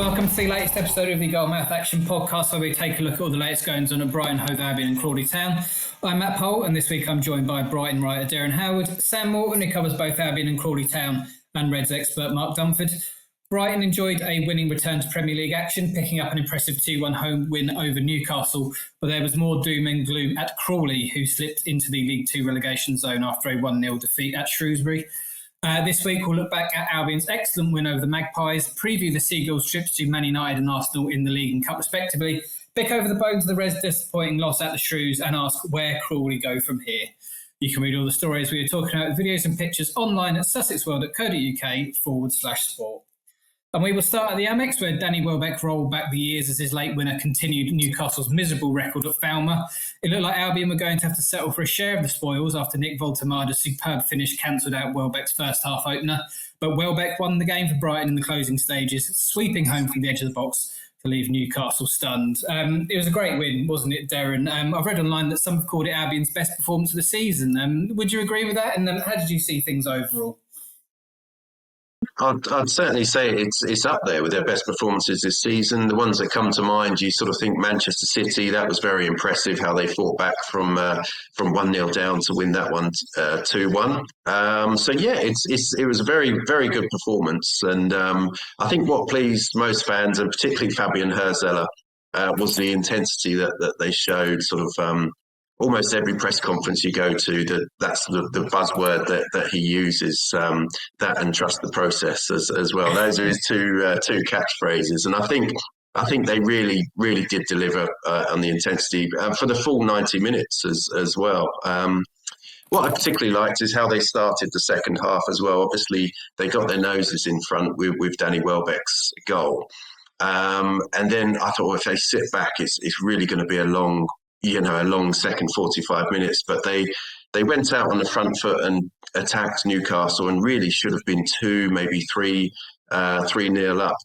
welcome to the latest episode of the Gull-Mouth Action podcast, where we take a look at all the latest goings on at Brighton, Hove Albion and Crawley Town. I'm Matt Pohl, and this week I'm joined by Brighton writer Derren Howard, Sam Morton, who covers both Albion and Crawley Town, and Reds expert Mark Dunford. Brighton enjoyed a winning return to Premier League action, picking up an impressive 2-1 home win over Newcastle, but there was more doom and gloom at Crawley, who slipped into the League 2 relegation zone after a 1-0 defeat at Shrewsbury. This week, we'll look back at Albion's excellent win over the Magpies, preview the Seagulls' trips to Man United and Arsenal in the League and Cup respectively, pick over the bones of the Reds' disappointing loss at the Shrews, and ask where Crawley go from here. You can read all the stories we were talking about, videos and pictures online at sussexworld.co.uk/sport. And we will start at the Amex, where Danny Welbeck rolled back the years as his late winner continued Newcastle's miserable record at Falmer. It looked like Albion were going to have to settle for a share of the spoils after Nick Voltemada's superb finish cancelled out Welbeck's first half opener. But Welbeck won the game for Brighton in the closing stages, sweeping home from the edge of the box to leave Newcastle stunned. It was a great win, wasn't it, Derren? I've read online that some have called it Albion's best performance of the season. Would you agree with that? And how did you see things overall? I'd certainly say it's up there with their best performances this season. The ones that come to mind, you sort of think Manchester City. That was very impressive how they fought back from 1-0 down to win that one 2-1. It was a very, very good performance, and I think what pleased most fans, and particularly Fabian Herzler, was the intensity that they showed. Sort of almost every press conference you go to, that's the buzzword that he uses, that and trust the process as well. Those are his two catchphrases, and I think they really, really did deliver on the intensity for the full 90 minutes as well. What I particularly liked is how they started the second half as well. Obviously, they got their noses in front with Danny Welbeck's goal, and then I thought, well, if they sit back, it's really going to be a long second 45 minutes, but they went out on the front foot and attacked Newcastle, and really should have been 2, maybe 3-0 up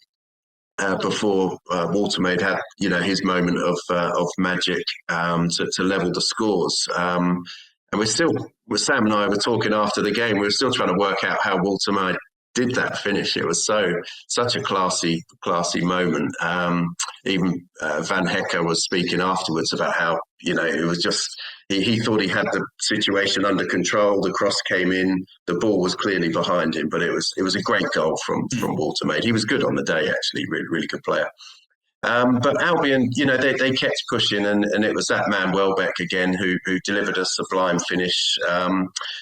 before Watermaid had his moment of magic to level the scores. And Sam and I were talking after the game. We were still trying to work out how Watermaid did that finish. It was such a classy moment. Even Van Hecker was speaking afterwards about how it was just he thought he had the situation under control. The cross came in, the ball was clearly behind him, but it was a great goal from Watermaid. He was good on the day, actually, really, really good player. But Albion, they kept pushing, and it was that man Welbeck again who delivered a sublime finish.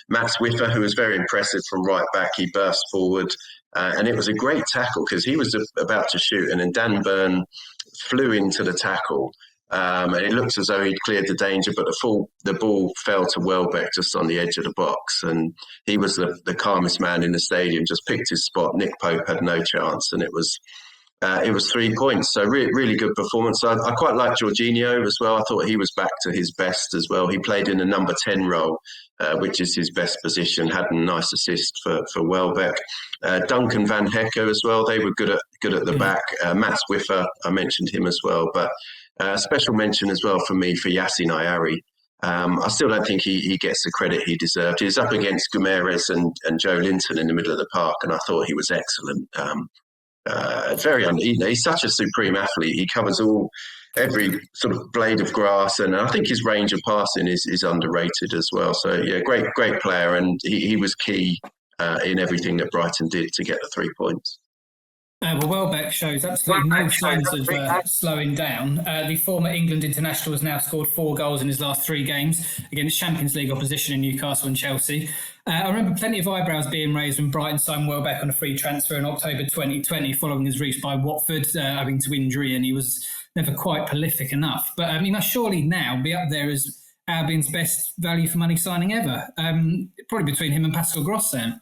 Max Whiffer, who was very impressive from right back, he burst forward, and it was a great tackle because he was about to shoot, and then Dan Burn flew into the tackle, and it looked as though he'd cleared the danger, but the ball fell to Welbeck just on the edge of the box, and he was the calmest man in the stadium, just picked his spot. Nick Pope had no chance, and it was 3 points. So really good performance. I quite like Jorginho as well. I thought he was back to his best as well. He played in the number 10 role, which is his best position, had a nice assist for Welbeck. Duncan Van Hecker as well. They were good at the back. Mats Whiffer, I mentioned him as well. But special mention as well for me for Yassin Ayari. I still don't think he gets the credit he deserved. He was up against Gumerez and Joe Linton in the middle of the park, and I thought he was excellent. He's such a supreme athlete. He covers every sort of blade of grass, and I think his range of passing is underrated as well. So yeah, great player, and he was key in everything that Brighton did to get the 3 points. Welbeck shows absolutely no signs of slowing down. The former England international has now scored 4 goals in his last 3 games against Champions League opposition in Newcastle and Chelsea. I remember plenty of eyebrows being raised when Brighton signed Welbeck on a free transfer in October 2020 following his reach by Watford owing to injury, and he was never quite prolific enough. But he must surely now be up there as Albion's best value for money signing ever. Probably between him and Pascal Gross, Sam.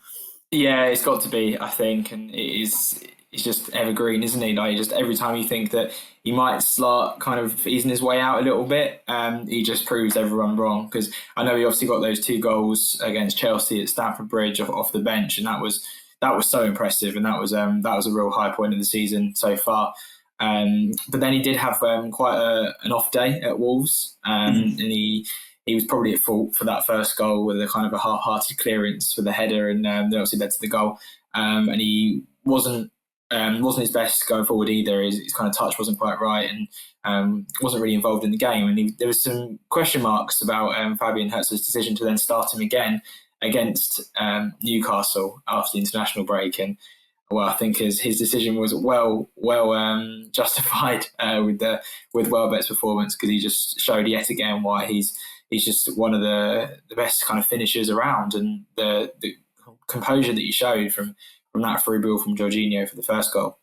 Yeah, it's got to be, I think, and he's just evergreen, isn't he? Like, just every time you think that he might start kind of easing his way out a little bit, he just proves everyone wrong. Because I know he obviously got those 2 goals against Chelsea at Stamford Bridge off the bench, and that was so impressive, and that was a real high point of the season so far. But then he did have quite an off day at Wolves, and he was probably at fault for that first goal with a kind of a half-hearted clearance for the header, and that obviously led to the goal. And he wasn't wasn't his best going forward either. His kind of touch wasn't quite right, and wasn't really involved in the game. And there was some question marks about Fabian Hertzler's decision to then start him again against Newcastle after the international break. And well, I think his decision was well justified with Welbeck's performance, because he just showed yet again why he's just one of the best kind of finishers around, and the composure that he showed from that through ball from Jorginho for the first goal,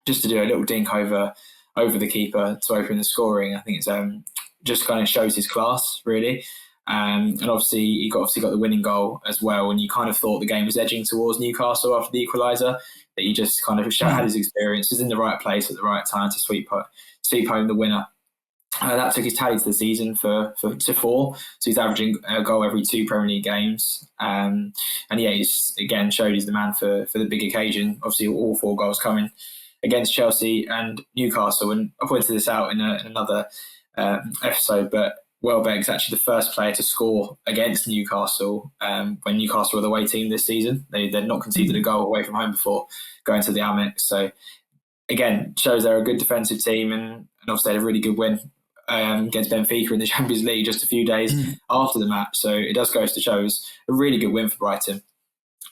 just to do a little dink over the keeper to open the scoring. I think it's just kind of shows his class, really. And obviously he got the winning goal as well. And you kind of thought the game was edging towards Newcastle after the equaliser, that he just kind of had his experience, was in the right place at the right time to sweep home the winner. That took his tally to the season to 4. So he's averaging a goal every 2 Premier League games. And yeah, he's again showed he's the man for the big occasion. Obviously, all 4 goals coming against Chelsea and Newcastle. And I pointed this out in another episode, but Welbeck's actually the first player to score against Newcastle when Newcastle were the away team this season. They'd not conceded a goal away from home before going to the Amex. So again, shows they're a good defensive team, and obviously they had a really good win against Benfica in the Champions League just a few days after the match. So it does go to show it was a really good win for Brighton.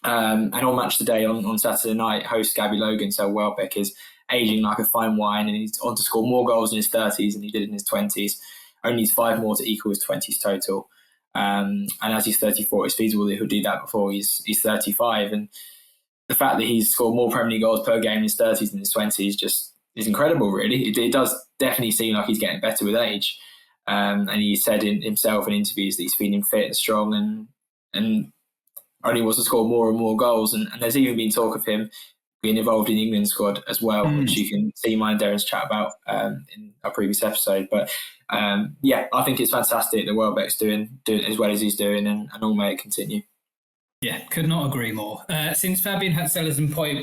And on Match Today on Saturday night, host Gabby Logan said Welbeck is aging like a fine wine, and he's on to score more goals in his 30s than he did in his 20s. Only needs 5 more to equal his 20s total. And as he's 34, it's feasible that he'll do that before he's 35. And the fact that he's scored more Premier League goals per game in his 30s than his 20s just is incredible, really. It does definitely seem like he's getting better with age. And he said himself in interviews that he's feeling fit and strong, and only wants to score more and more goals. And there's even been talk of him being involved in the England squad as well, which you can see mine and Derren's chat about in our previous episode. But yeah, I think it's fantastic that Welbeck's doing as well as he's doing, and all may it continue. Yeah, could not agree more. Since Fabian Hertzler's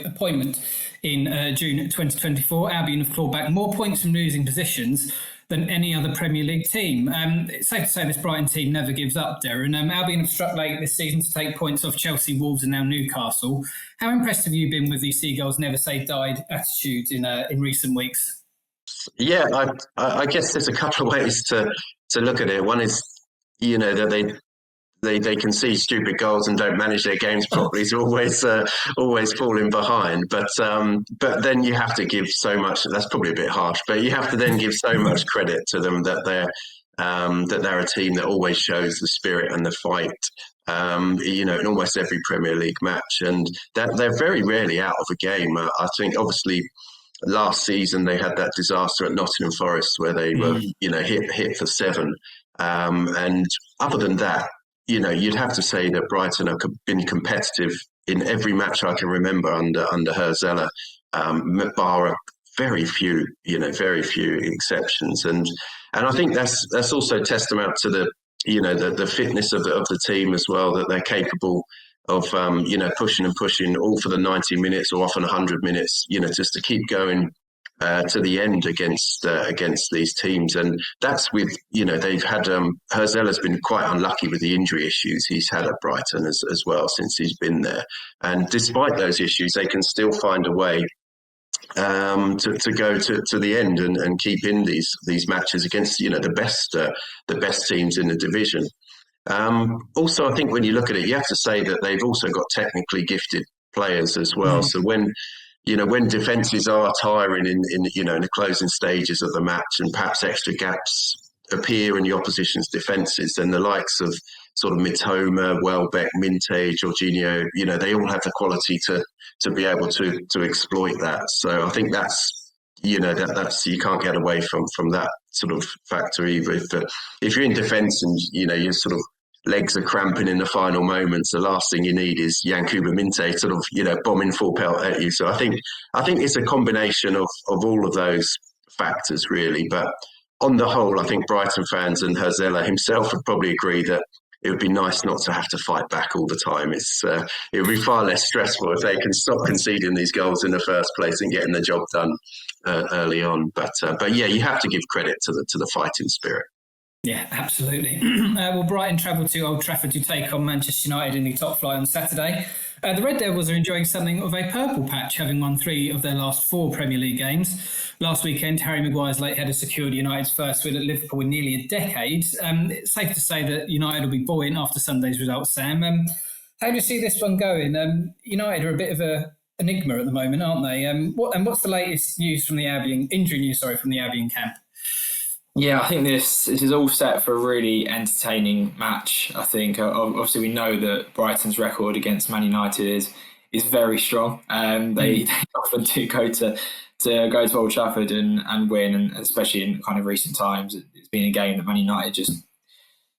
appointment in June 2024, Albion have clawed back more points from losing positions than any other Premier League team. It's safe to say this Brighton team never gives up, Derren. Albion have struck late this season to take points off Chelsea, Wolves and now Newcastle. How impressed have you been with the Seagulls' never say die attitude in recent weeks? Yeah, I guess there's a couple of ways to look at it. One is, that they concede stupid goals and don't manage their games properly. It's always falling behind. But then you have to give so much. That's probably a bit harsh, but you have to then give so much credit to them that they're a team that always shows the spirit and the fight. In almost every Premier League match, and that they're very rarely out of a game. I think obviously last season they had that disaster at Nottingham Forest where they were hit for 7, and other than that, you'd have to say that Brighton have been competitive in every match I can remember under Hertzler, bar very few exceptions, and I think that's also testament to the fitness of the team as well, that they're capable of pushing all for the 90 minutes or often 100 minutes, just to keep going to the end against these teams. And that's with they've had Hertzler's been quite unlucky with the injury issues he's had at Brighton as well since he's been there, and despite those issues they can still find a way to go to the end and keep in these matches against the best teams in the division. Also, I think when you look at it, you have to say that they've also got technically gifted players as well. So when defences are tiring in the closing stages of the match, and perhaps extra gaps appear in the opposition's defences, then the likes of sort of Mitoma, Welbeck, Minte, Jorginho, they all have the quality to be able to exploit that. So I think that's you can't get away from that sort of factor either. If you're in defence and your sort of legs are cramping in the final moments, the last thing you need is Yankuba Minte sort of bombing full pelt at you. So I think it's a combination of all of those factors really. But on the whole, I think Brighton fans and Hertzler himself would probably agree that it would be nice not to have to fight back all the time. It would be far less stressful if they can stop conceding these goals in the first place and getting the job done early on. But yeah, you have to give credit to the fighting spirit. Yeah, absolutely. Well, Brighton travelled to Old Trafford to take on Manchester United in the top flight on Saturday. The Red Devils are enjoying something of a purple patch, having won 3 of their last 4 Premier League games. Last weekend, Harry Maguire's late header secured United's first win at Liverpool in nearly a decade. It's safe to say that United will be buoyant after Sunday's result, Sam. How do you see this one going? United are a bit of a enigma at the moment, aren't they? What's the latest news from the injury news from the Albion camp? Yeah, I think this is all set for a really entertaining match. I think obviously we know that Brighton's record against Man United is very strong. They often do go to Old Trafford and win, and especially in kind of recent times, it's been a game that Man United just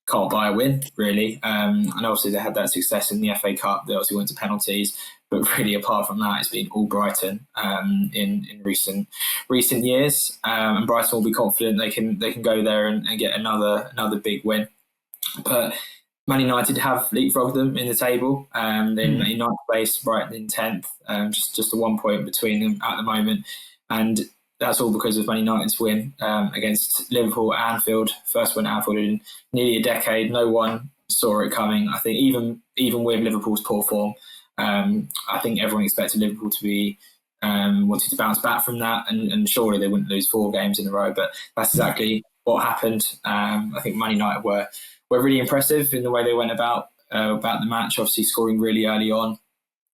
can't buy a win, really. And obviously they had that success in the FA Cup. They obviously went to penalties. But really, apart from that, it's been all Brighton in recent years, and Brighton will be confident they can go there and get another big win. But Man United have leapfrogged them in the table. They're in 9th place, Brighton in 10th, just a 1 point between them at the moment, and that's all because of Man United's win against Liverpool at Anfield. First win at Anfield in nearly a decade. No one saw it coming. I think even with Liverpool's poor form. I think everyone expected Liverpool to be wanting to bounce back from that, and surely they wouldn't lose 4 games in a row. But that's exactly what happened. I think Man United were really impressive in the way they went about the match. Obviously, scoring really early on,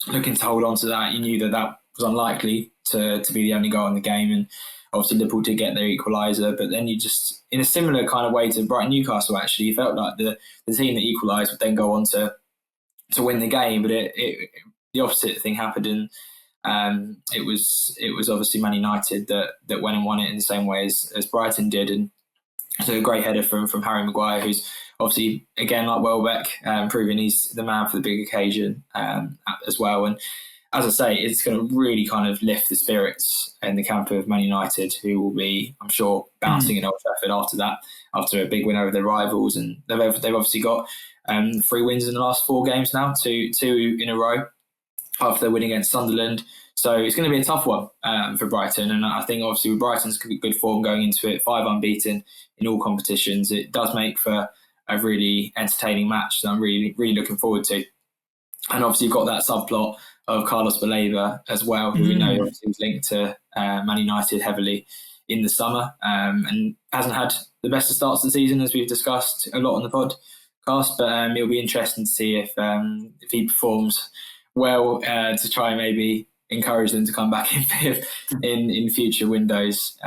looking to hold on to that. You knew that was unlikely to be the only goal in the game, and obviously Liverpool did get their equaliser. But then you just, in a similar kind of way to Brighton Newcastle, actually, you felt like the team that equalised would then go on to win the game, but the opposite thing happened, and it was obviously Man United that went and won it in the same way as Brighton did. And so a great header from Harry Maguire, who's obviously, again, like Welbeck, proving he's the man for the big occasion as well. And as I say, it's going to really kind of lift the spirits in the camp of Man United, who will be, I'm sure, bouncing in Old Trafford after a big win over their rivals. And they've obviously got 3 wins in the last 4 games now, two in a row after their win against Sunderland. So it's going to be a tough one for Brighton. And I think obviously with Brighton's good form going into it, 5 unbeaten in all competitions, it does make for a really entertaining match that I'm really, really looking forward to. And obviously you've got that subplot of Carlos Baleba as well, who we know obviously was linked to Man United heavily in the summer, and hasn't had the best of starts of the season, as we've discussed a lot on the podcast. But it'll be interesting to see if he performs well to try and maybe encourage them to come back in future windows.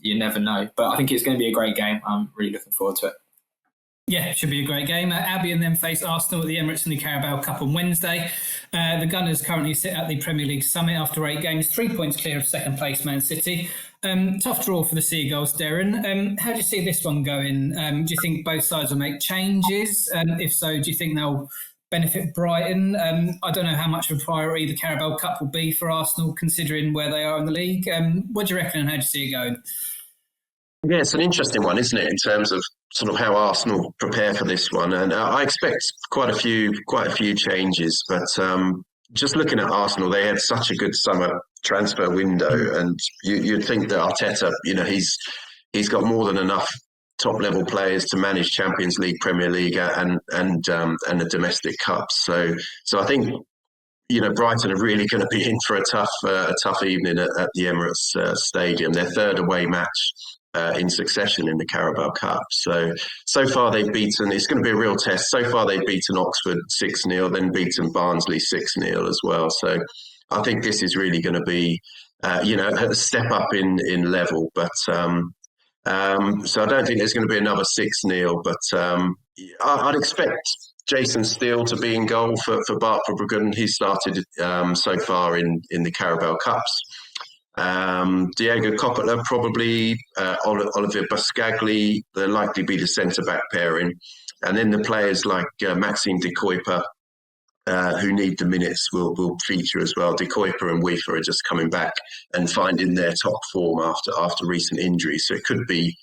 You never know. But I think it's going to be a great game. I'm really looking forward to it. Yeah, it should be a great game. Albion then face Arsenal at the Emirates in the Carabao Cup on Wednesday. The Gunners currently sit at the Premier League summit after 8 games, 3 points clear of second place Man City. Tough draw for the Seagulls, Derren. How do you see this one going? Do you think both sides will make changes? If so, do you think they'll benefit Brighton? I don't know how much of a priority the Carabao Cup will be for Arsenal, considering where they are in the league. What do you reckon, and how do you see it going? Yeah, it's an interesting one, isn't it, in terms of sort of how Arsenal prepare for this one. And I expect quite a few changes. But just looking at Arsenal, they had such a good summer transfer window, and you'd think that Arteta, he's got more than enough top level players to manage Champions League, Premier League, and the domestic cups. So I think Brighton are really going to be in for a tough evening at the Emirates Stadium. Their 3rd away match in succession in the Carabao Cup. So far they've beaten, it's going to be a real test. So far they've beaten Oxford 6-0, then beaten Barnsley 6-0 as well. So I think this is really going to be, a step up in level. But so I don't think there's going to be another 6-0. But I'd expect Jason Steele to be in goal for Bartford. He's started so far in the Carabao Cups. Diego Coppola, probably Oliver Buscagli, they'll likely be the centre-back pairing. And then the players like Maxime De Kuyper, who need the minutes, will feature as well. De Kuyper and Weaver are just coming back and finding their top form after recent injuries. So it could be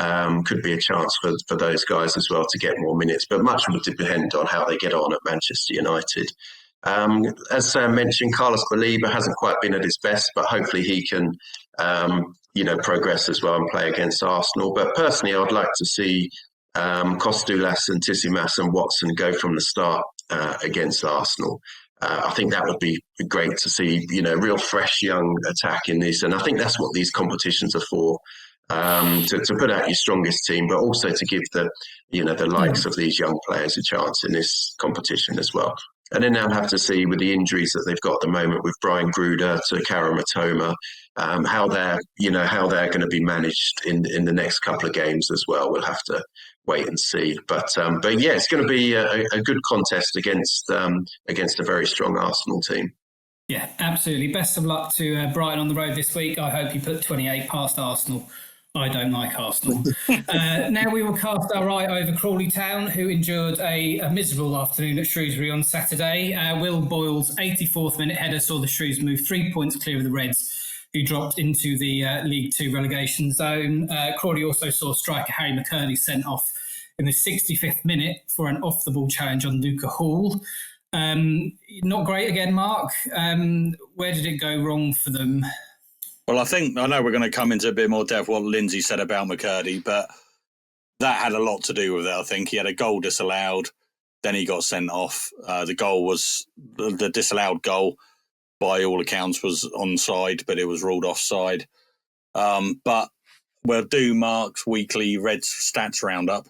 a chance for those guys as well to get more minutes. But much will depend on how they get on at Manchester United. As Sam mentioned, Carlos Baleba hasn't quite been at his best, but hopefully he can, progress as well and play against Arsenal. But personally, I'd like to see Costulas and Tissimas and Watson go from the start against Arsenal. I think that would be great to see, real fresh young attack in this. And I think that's what these competitions are for, to put out your strongest team, but also to give the likes of these young players a chance in this competition as well. And then they'll have to see with the injuries that they've got at the moment with Brian Gruder to Kara Matoma, how they're going to be managed in the next couple of games as well. We'll have to wait and see. But yeah, it's going to be a good contest against a very strong Arsenal team. Yeah, absolutely. Best of luck to Brighton on the road this week. I hope you put 28 past Arsenal. I don't like Arsenal. Now we will cast our eye over Crawley Town, who endured a miserable afternoon at Shrewsbury on Saturday. Will Boyle's 84th minute header saw the Shrews move 3 points clear of the Reds, who dropped into the League Two relegation zone. Crawley also saw striker Harry McCurdy sent off in the 65th minute for an off-the-ball challenge on Luca Hall. Not great again, Mark. Where did it go wrong for them? Well, I know we're going to come into a bit more depth what Lindsay said about McCurdy, but that had a lot to do with it. I think he had a goal disallowed, then he got sent off. The disallowed goal, by all accounts, was onside, but it was ruled offside. But we'll do Mark's weekly Reds stats roundup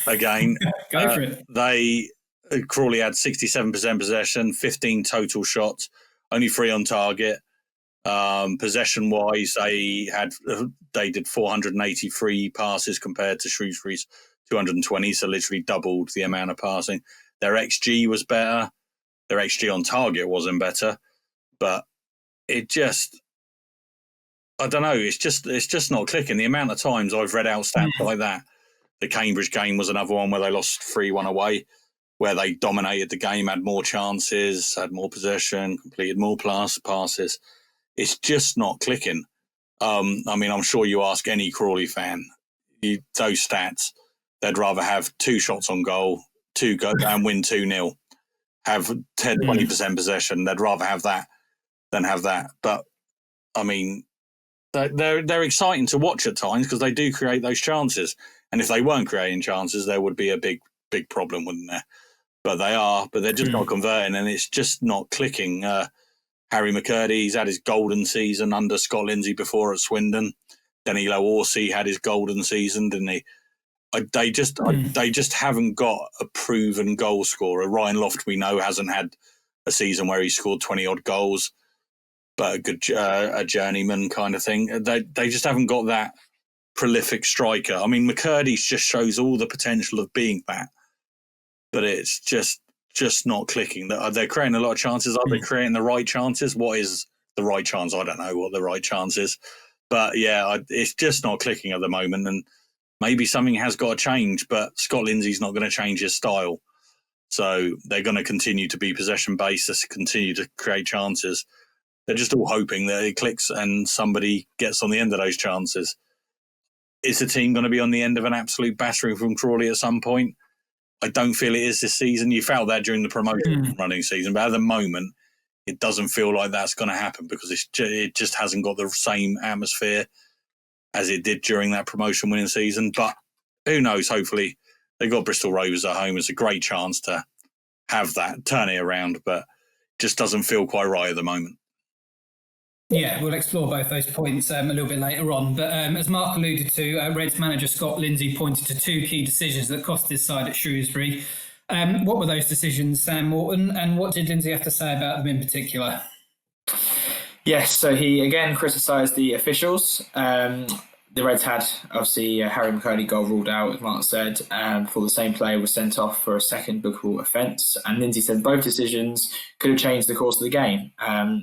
again. Go for it. Crawley had 67% possession, 15 total shots, only 3 on target. Possession wise, they did 483 passes compared to Shrewsbury's 220, so literally doubled the amount of passing. Their XG was better. Their XG on target wasn't better, but I don't know. It's just not clicking. The amount of times I've read out stats like that. The Cambridge game was another one where they lost 3-1 away, where they dominated the game, had more chances, had more possession, completed more passes. It's just not clicking. I'm sure you ask any Crawley fan, those stats, they'd rather have 2 shots on goal, 2 go and win 2-0, have 10-20% possession. They'd rather have that than have that. But they're exciting to watch at times because they do create those chances. And if they weren't creating chances, there would be a big problem, wouldn't there? But they're just not converting, and it's just not clicking. Harry McCurdy, he's had his golden season under Scott Lindsay before at Swindon. Danilo Orsi had his golden season, didn't he? They just haven't got a proven goal scorer. Ryan Loft, we know, hasn't had a season where he scored 20-odd goals, but a journeyman kind of thing. They just haven't got that prolific striker. McCurdy just shows all the potential of being that, but it's just not clicking. They're creating a lot of chances. Are they creating the right chances? What is the right chance? I don't know what the right chance is. But yeah, it's just not clicking at the moment. And maybe something has got to change, but Scott Lindsay's not going to change his style. So they're going to continue to be possession-based, continue to create chances. They're just all hoping that it clicks and somebody gets on the end of those chances. Is the team going to be on the end of an absolute battering from Crawley at some point? I don't feel it is this season. You felt that during the promotion running season, but at the moment, it doesn't feel like that's going to happen because it just hasn't got the same atmosphere as it did during that promotion winning season. But who knows? Hopefully, they've got Bristol Rovers at home. It's a great chance to have that, turn it around, but it just doesn't feel quite right at the moment. Yeah, we'll explore both those points a little bit later on. But as Mark alluded to, Reds manager Scott Lindsay pointed to 2 key decisions that cost his side at Shrewsbury. What were those decisions, Sam Morton, and what did Lindsay have to say about them in particular? Yes, so he again criticised the officials. The Reds had, obviously, Harry McCurdy goal ruled out, as Mark said, before the same player was sent off for a second bookable offence. And Lindsay said both decisions could have changed the course of the game.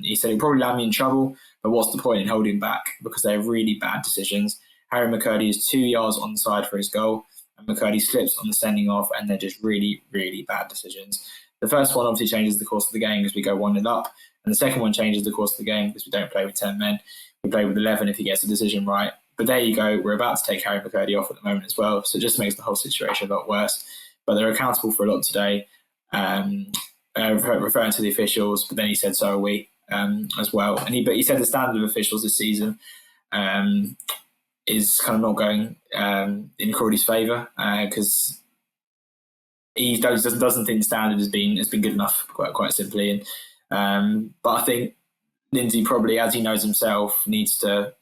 He said it would probably land me in trouble, but what's the point in holding back? Because they're really bad decisions. Harry McCurdy is 2 yards onside for his goal, and McCurdy slips on the sending off, and they're just really, really bad decisions. The first one obviously changes the course of the game because we go 1-0 up, and the second one changes the course of the game because we don't play with 10 men. We play with 11 if he gets the decision right. But there you go. We're about to take Harry McCurdy off at the moment as well. So it just makes the whole situation a lot worse. But they're accountable for a lot today, referring to the officials. But then he said, so are we as well. But he said the standard of officials this season, is kind of not going in Crawley's favour because he doesn't think the standard has been good enough, quite simply. And but I think Lindsay probably, as he knows himself, needs to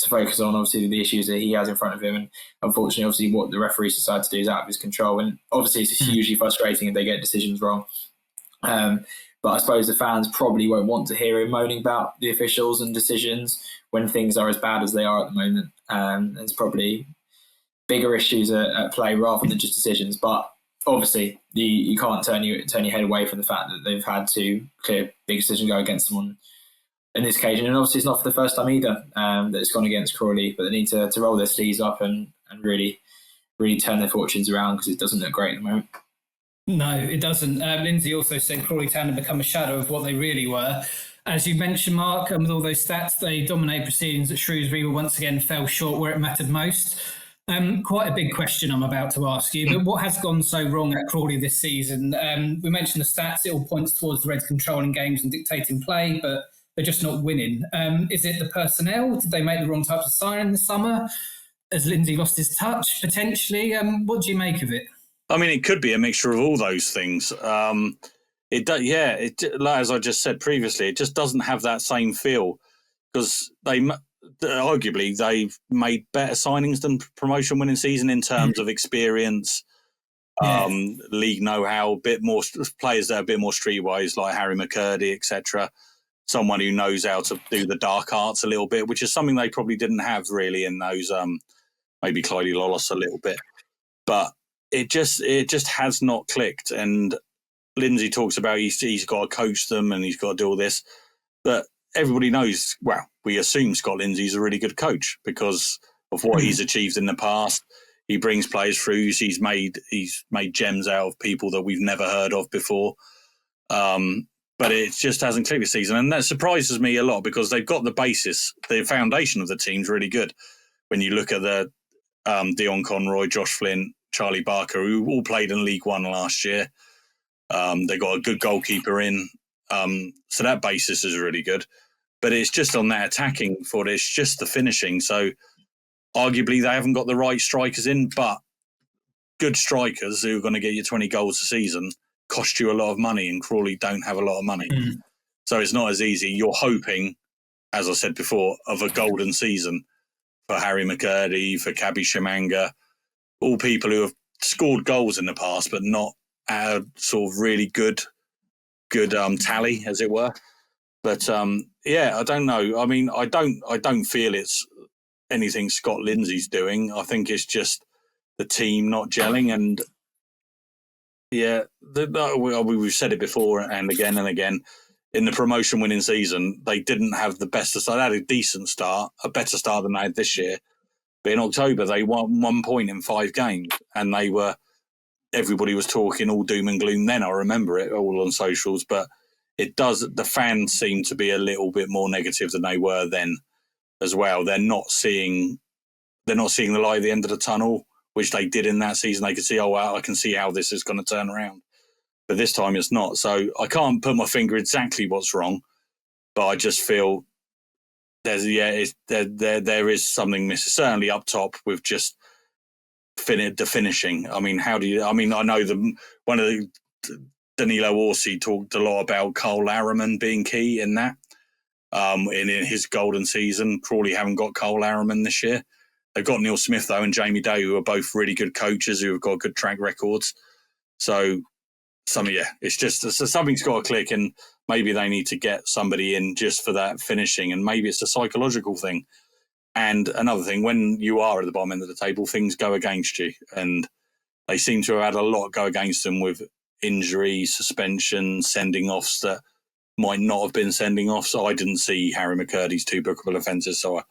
focus on obviously the issues that he has in front of him. And unfortunately, obviously, what the referees decide to do is out of his control. And obviously, it's hugely frustrating if they get decisions wrong. But I suppose the fans probably won't want to hear him moaning about the officials and decisions when things are as bad as they are at the moment. There's probably bigger issues at play rather than just decisions. But obviously, you can't turn your head away from the fact that they've had to clear big decisions go against them on this occasion. And obviously, it's not for the first time either that it's gone against Crawley. But they need to roll their sleeves up and really, really turn their fortunes around because it doesn't look great at the moment. No, it doesn't. Lindsay also said Crawley Town had become a shadow of what they really were. As you mentioned, Mark, with all those stats, they dominated proceedings at Shrewsbury, but once again fell short where it mattered most. Quite a big question I'm about to ask you, but what has gone so wrong at Crawley this season? We mentioned the stats, it all points towards the Reds controlling games and dictating play, but they're just not winning. Is it the personnel? Did they make the wrong types of signing this summer? Has Lindsay lost his touch, potentially? What do you make of it? I mean, it could be a mixture of all those things. As I just said previously, it just doesn't have that same feel because arguably they've made better signings than promotion winning season in terms of experience, league know-how, a bit more players that are a bit more streetwise like Harry McCurdy, etc. Someone who knows how to do the dark arts a little bit, which is something they probably didn't have really in those maybe Clyde Lawless a little bit, but it just has not clicked. And Lindsay talks about he's got to coach them and he's got to do all this, but everybody knows. Well, we assume Scott Lindsay's a really good coach because of what he's achieved in the past. He brings players through. He's made gems out of people that we've never heard of before. But it just hasn't clicked this season, and that surprises me a lot because they've got the basis, the foundation of the team's really good. When you look at the Dion Conroy, Josh Flint, Charlie Barker, who all played in League One last year. They got a good goalkeeper in. So that basis is really good. But it's just on that attacking foot. It's just the finishing. So arguably they haven't got the right strikers in, but good strikers who are going to get you 20 goals a season cost you a lot of money, and Crawley don't have a lot of money. So it's not as easy. You're hoping, as I said before, of a golden season for Harry McCurdy, for Kabi Shamanga, all people who have scored goals in the past, but not at a sort of really good tally, as it were. But I don't know. I mean, I don't feel it's anything Scott Lindsay's doing. I think it's just the team not gelling. And we've said it before and again and again. In the promotion winning season, they didn't have the best start. They had a decent start, a better start than they had this year. But in October, they won 1 point in 5 games, and everybody was talking all doom and gloom then. I remember it all on socials, but the fans seem to be a little bit more negative than they were then as well. They're not seeing the light at the end of the tunnel, which they did in that season. They could see, I can see how this is going to turn around. But this time it's not. So I can't put my finger exactly what's wrong, but I just feel there is something missing, certainly up top with just the finishing. I mean, I know Danilo Orsi talked a lot about Cole Larriman being key in that. In his golden season, Crawley haven't got Cole Larriman this year. They've got Neil Smith though and Jamie Day, who are both really good coaches who have got good track records. So it's just something's got to click, and maybe they need to get somebody in just for that finishing, and maybe it's a psychological thing. And another thing, when you are at the bottom end of the table, things go against you, and they seem to have had a lot go against them with injuries, suspension, sending offs that might not have been sending offs. So I didn't see Harry McCurdy's 2 bookable offences, so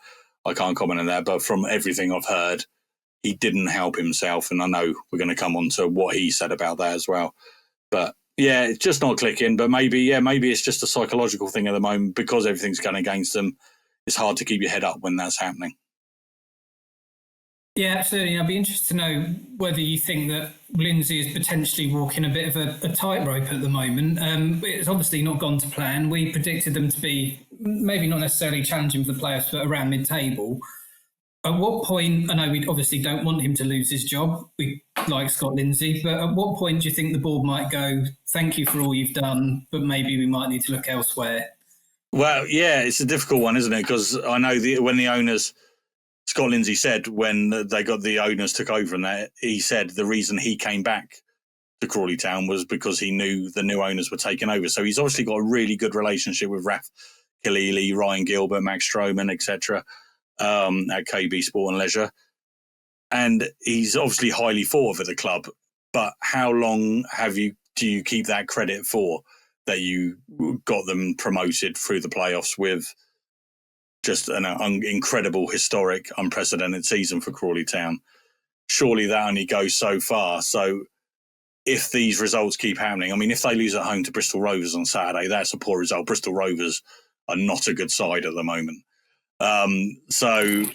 I can't comment on that. But from everything I've heard, he didn't help himself, and I know we're going to come on to what he said about that as well. But yeah, it's just not clicking. But maybe it's just a psychological thing at the moment because everything's going against them. It's hard to keep your head up when that's happening. Yeah, absolutely. I'd be interested to know whether you think that Lindsay is potentially walking a bit of a tightrope at the moment. It's obviously not gone to plan. We predicted them to be maybe not necessarily challenging for the playoffs, but around mid-table. At what point, I know we obviously don't want him to lose his job, we like Scott Lindsay, but at what point do you think the board might go, thank you for all you've done, but maybe we might need to look elsewhere? Well, yeah, it's a difficult one, isn't it? Because I know when the owners, Scott Lindsay said when the owners took over and that, he said the reason he came back to Crawley Town was because he knew the new owners were taking over. So he's obviously got a really good relationship with Raf Kalili, Ryan Gilbert, Max Stroman, etc. At KB Sport and Leisure. And he's obviously highly thought of at the club. But how long do you keep that credit for, that you got them promoted through the playoffs with just an incredible, historic, unprecedented season for Crawley Town? Surely that only goes so far. So if these results keep happening, I mean, if they lose at home to Bristol Rovers on Saturday, that's a poor result. Bristol Rovers are not a good side at the moment. So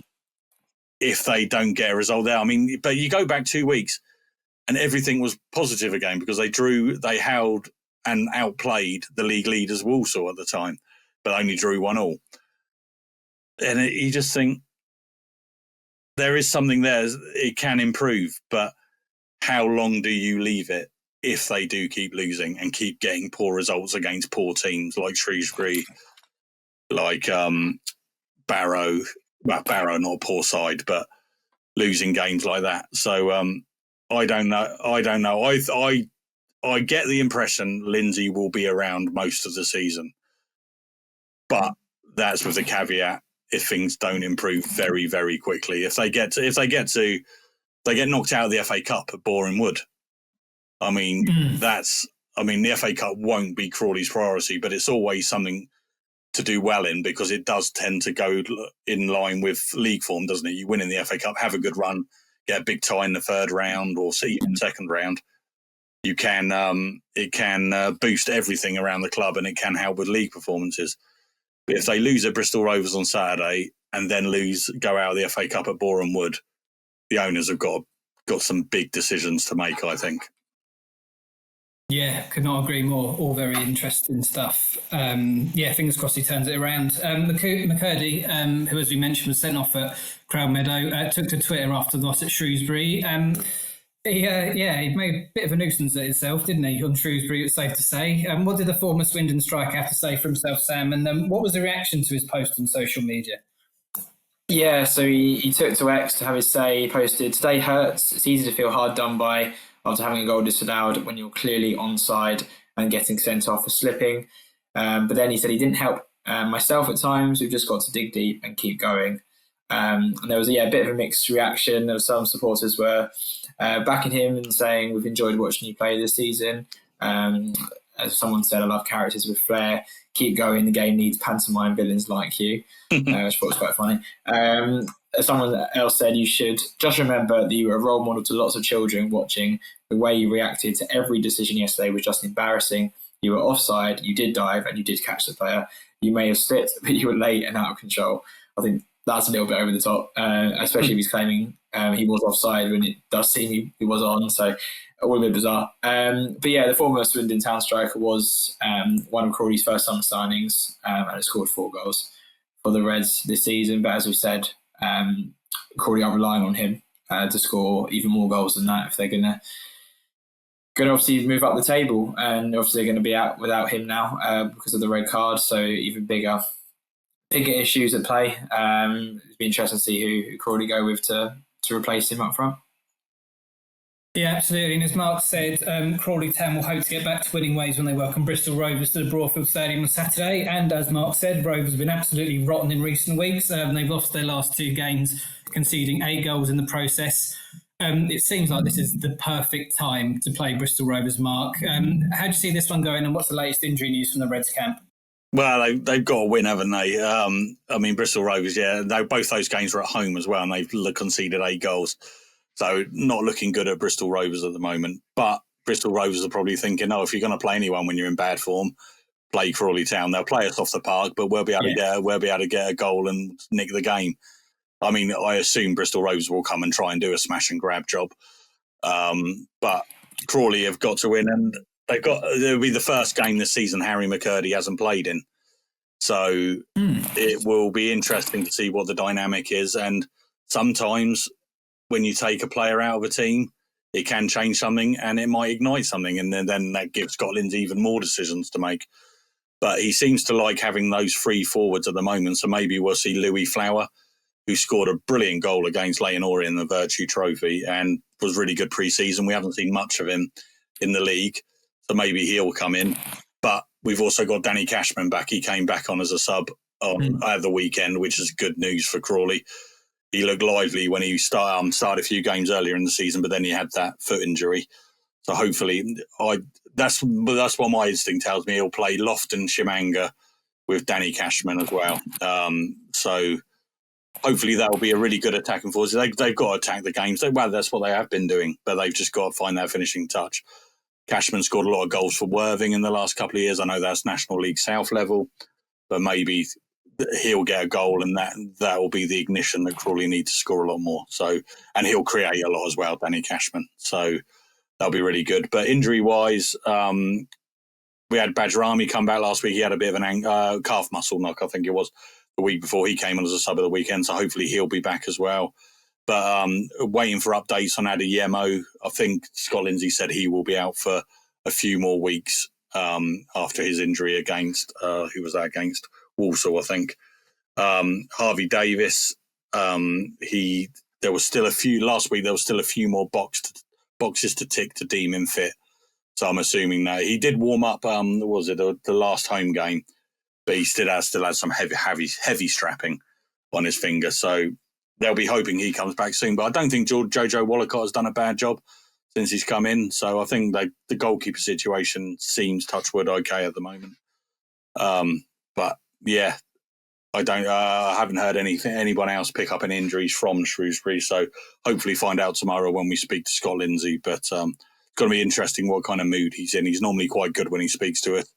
if they don't get a result there, I mean, but you go back 2 weeks and everything was positive again because they held and outplayed the league leaders Walsall at the time, but only drew 1-1. And you just think there is something there. It can improve, but how long do you leave it if they do keep losing and keep getting poor results against poor teams like Shrewsbury, like Barrow? Well, Barrow, not a poor side, but losing games like that. So I don't know. I get the impression Lindsay will be around most of the season, but that's with the caveat if things don't improve very, very quickly. If they get knocked out of the FA Cup at Boreham Wood, I mean, the FA Cup won't be Crawley's priority, but it's always something to do well in because it does tend to go in line with league form, doesn't it? You win in the FA Cup, have a good run, get a big tie in the third round or even second round. You can it can boost everything around the club and it can help with league performances. But if they lose at Bristol Rovers on Saturday and then go out of the FA Cup at Boreham Wood, the owners have got some big decisions to make, I think. Yeah, could not agree more. All very interesting stuff. Fingers crossed he turns it around. McCurdy, who, as we mentioned, was sent off at Crowd Meadow, took to Twitter after the loss at Shrewsbury. He made a bit of a nuisance at himself, didn't he, on Shrewsbury, it's safe to say. What did the former Swindon striker have to say for himself, Sam? And what was the reaction to his post on social media? Yeah, so he took to X to have his say. He posted, "Today hurts. It's easy to feel hard done by after having a goal disallowed when you're clearly onside and getting sent off for slipping." But then he said he didn't help myself at times. We've just got to dig deep and keep going. And there was a bit of a mixed reaction. There were some supporters were backing him and saying, "We've enjoyed watching you play this season." As someone said, "I love characters with flair. Keep going. The game needs pantomime villains like you," which I thought was quite funny. Someone else said, "You should just remember that you were a role model to lots of children watching. The way you reacted to every decision yesterday was just embarrassing. You were offside, you did dive, and you did catch the player. You may have slipped, but you were late and out of control." I think that's a little bit over the top, especially if he's claiming he was offside when it does seem he was on. So a little bit bizarre. But yeah, the former Swindon Town striker was one of Crawley's first summer signings and has scored 4 goals for the Reds this season. But as we said, Crawley are relying on him to score even more goals than that if they're going to obviously move up the table. And obviously they're going to be out without him now because of the red card. So even bigger issues at play. It'd be interesting to see who Crawley go with to replace him up front. Yeah, absolutely. And as Mark said, Crawley Town will hope to get back to winning ways when they welcome Bristol Rovers to the Broadfield Stadium on Saturday. And as Mark said, Rovers have been absolutely rotten in recent weeks. They've lost their last 2 games, conceding 8 goals in the process. It seems like this is the perfect time to play Bristol Rovers, Mark. How do you see this one going and what's the latest injury news from the Reds camp? Well, they've got to win, haven't they? I mean, Bristol Rovers, both those games were at home as well, and they've conceded 8 goals. So not looking good at Bristol Rovers at the moment. But Bristol Rovers are probably thinking, if you're going to play anyone when you're in bad form, play Crawley Town. They'll play us off the park, but we'll be able to get a goal and nick the game. I mean, I assume Bristol Rovers will come and try and do a smash and grab job. But Crawley have got to win, and it'll be the first game this season Harry McCurdy hasn't played in. So it will be interesting to see what the dynamic is. And sometimes when you take a player out of a team, it can change something and it might ignite something. And then that gives Scott Lindsay even more decisions to make. But he seems to like having those free forwards at the moment. So maybe we'll see Louis Flower, who scored a brilliant goal against Leyton Orient in the Virtue Trophy and was really good pre-season. We haven't seen much of him in the league. So maybe he'll come in. But we've also got Danny Cashman back. He came back on as a sub on the weekend, which is good news for Crawley. He looked lively when he started a few games earlier in the season, but then he had that foot injury. So hopefully, that's what my instinct tells me. He'll play Lofton Shimanga with Danny Cashman as well. So hopefully that will be a really good attacking force. They've got to attack the games. Well, that's what they have been doing, but they've just got to find that finishing touch. Cashman scored a lot of goals for Worthing in the last couple of years. I know that's National League South level, but maybe he'll get a goal and that will be the ignition that Crawley need to score a lot more. So, and he'll create a lot as well, Danny Cashman. So that'll be really good. But injury-wise, we had Bajrami come back last week. He had a bit of an calf muscle knock, I think it was, the week before he came on as a sub of the weekend. So hopefully he'll be back as well. But waiting for updates on Adeyemo. I think Scott Lindsay said he will be out for a few more weeks after his injury against, who was that against? Walsall, I think. Harvey Davis, there was still a few, last week there was still a few more boxes to tick to deem him fit. So I'm assuming that he did warm up, the last home game, but he still has some heavy strapping on his finger. So they'll be hoping he comes back soon. But I don't think Jojo Wallacott has done a bad job since he's come in. So I think the goalkeeper situation seems, touch wood, okay at the moment. But yeah, I haven't heard anyone else pick up any injuries from Shrewsbury. So hopefully find out tomorrow when we speak to Scott Lindsay. But it's going to be interesting what kind of mood he's in. He's normally quite good when he speaks to us,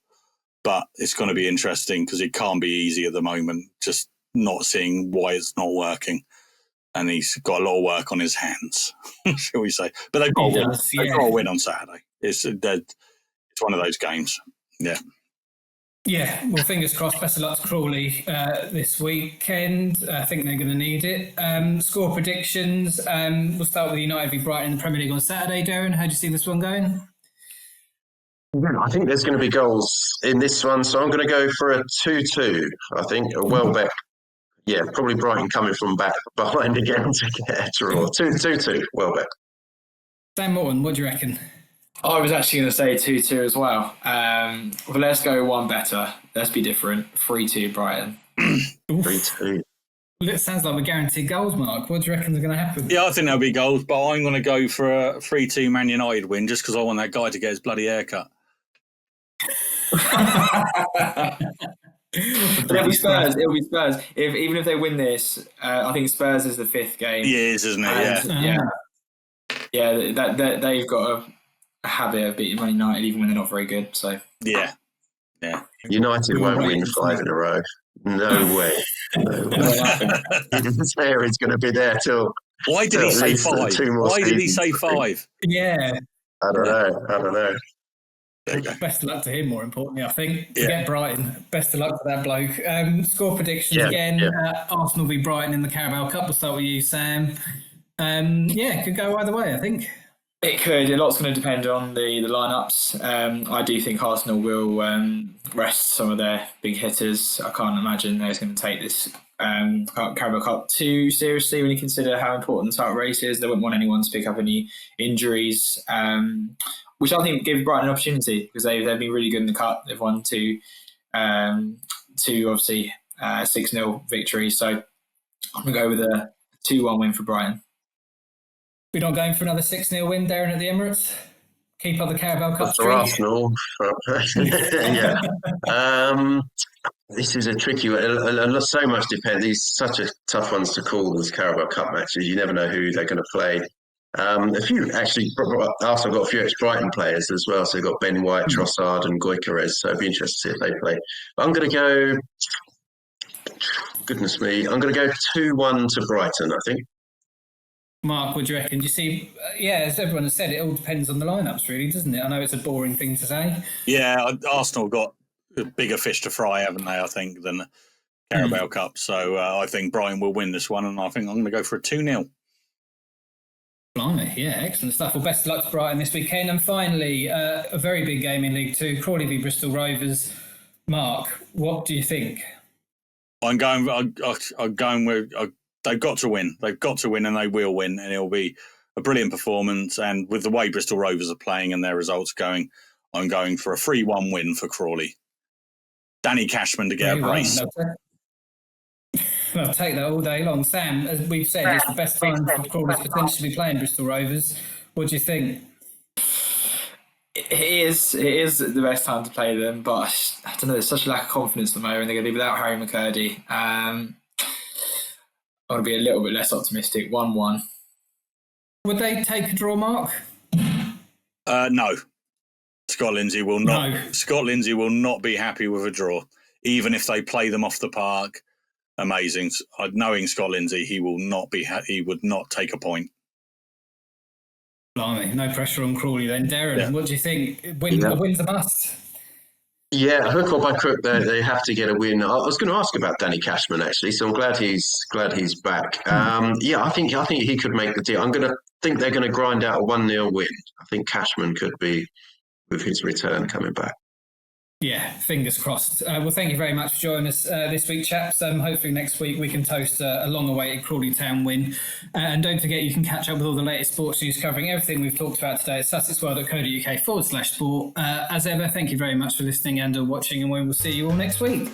but it's going to be interesting because it can't be easy at the moment, just not seeing why it's not working. And he's got a lot of work on his hands, shall we say. But they've got to win on Saturday. It's one of those games. Yeah. Yeah, well, fingers crossed. Best of luck to Crawley this weekend. I think they're going to need it. Score predictions. We'll start with United v Brighton in the Premier League on Saturday. Derren, how do you see this one going? I think there's going to be goals in this one, so I'm going to go for a 2-2. I think a Welbeck. Yeah, probably Brighton coming from back behind again to get a draw. 2-2, Welbeck. Sam Morton, what do you reckon? I was actually going to say 2-2 as well. But let's go one better. Let's be different. 3-2 Brighton. 3-2. Well, it sounds like we're guaranteed goals, Mark. What do you reckon is going to happen? Yeah, I think there'll be goals, but I'm going to go for a 3-2 Man United win just because I want that guy to get his bloody haircut. It'll be Spurs. Even if they win this, I think Spurs is the fifth game. He is, isn't it? Yeah. They've got a habit of beating Man United even when they're not very good. So yeah. United won't win 5 in a row. No way. His hair is going to be there till. Why did he say 5? Why did he say 5? Yeah. I don't know. Best of luck to him, more importantly, I think. Forget Brighton. Best of luck to that bloke. Score predictions again. Arsenal v Brighton in the Carabao Cup. We'll start with you, Sam. It could go either way, I think. It could. A lot's going to depend on the lineups. I do think Arsenal will rest some of their big hitters. I can't imagine they're going to take this Carabao Cup too seriously when you consider how important the title race is. They wouldn't want anyone to pick up any injuries, which I think give Brighton an opportunity because they've been really good in the cup. They've won two obviously 6-0 victories. So I'm going to go with a 2-1 win for Brighton. We're not going for another 6-0 win, Derren, at the Emirates? Keep up the Carabao Cup for Arsenal. This is a tricky one. So much depends. These such a tough ones to call, these Carabao Cup matches. You never know who they're going to play. A few, actually, Arsenal got a few ex-Brighton players as well. So they've got Ben White, Trossard and Gyökeres. So it'd be interesting to see if they play. But I'm going to go, goodness me, I'm going to go 2-1 to Brighton, I think. Mark, what do you reckon? Do you see, as everyone has said, it all depends on the lineups, really, doesn't it? I know it's a boring thing to say. Yeah, Arsenal got bigger fish to fry, haven't they, I think, than Carabao Cup. So I think Brighton will win this one, and I think I'm going to go for a 2-0. Blimey, yeah, excellent stuff. Well, best of luck to Brighton this weekend. And finally, a very big game in League Two, Crawley v Bristol Rovers. Mark, what do you think? I'm going with they've got to win. They've got to win, and they will win, and it'll be a brilliant performance. And with the way Bristol Rovers are playing and their results going, I'm going for a 3-1 win for Crawley. Danny Cashman to get a brace. I'll take that all day long. Sam, as we've said, it's the best time for Crawley to potentially be playing Bristol Rovers. What do you think? It is the best time to play them, but I don't know, there's such a lack of confidence at the moment. They're going to be without Harry McCurdy. I want to be a little bit less optimistic. 1-1. Would they take a draw, Mark? No. Scott Lindsay will not. No. Scott Lindsay will not be happy with a draw, even if they play them off the park. Amazing. Knowing Scott Lindsay, he will not be. He would not take a point. Blimey, no pressure on Crawley then. Derren, what do you think? A win's a must. Yeah, hook or by crook, they have to get a win. I was going to ask about Danny Cashman actually, so I'm glad he's back. I think he could make the deal. Think they're going to grind out a 1-0 win. I think Cashman could be with his return coming back. Yeah, fingers crossed. Well, thank you very much for joining us this week, chaps. Hopefully next week we can toast a long-awaited Crawley Town win. And don't forget, you can catch up with all the latest sports news covering everything we've talked about today at sussexworld.co.uk/sport. As ever, thank you very much for listening and watching, and we will see you all next week.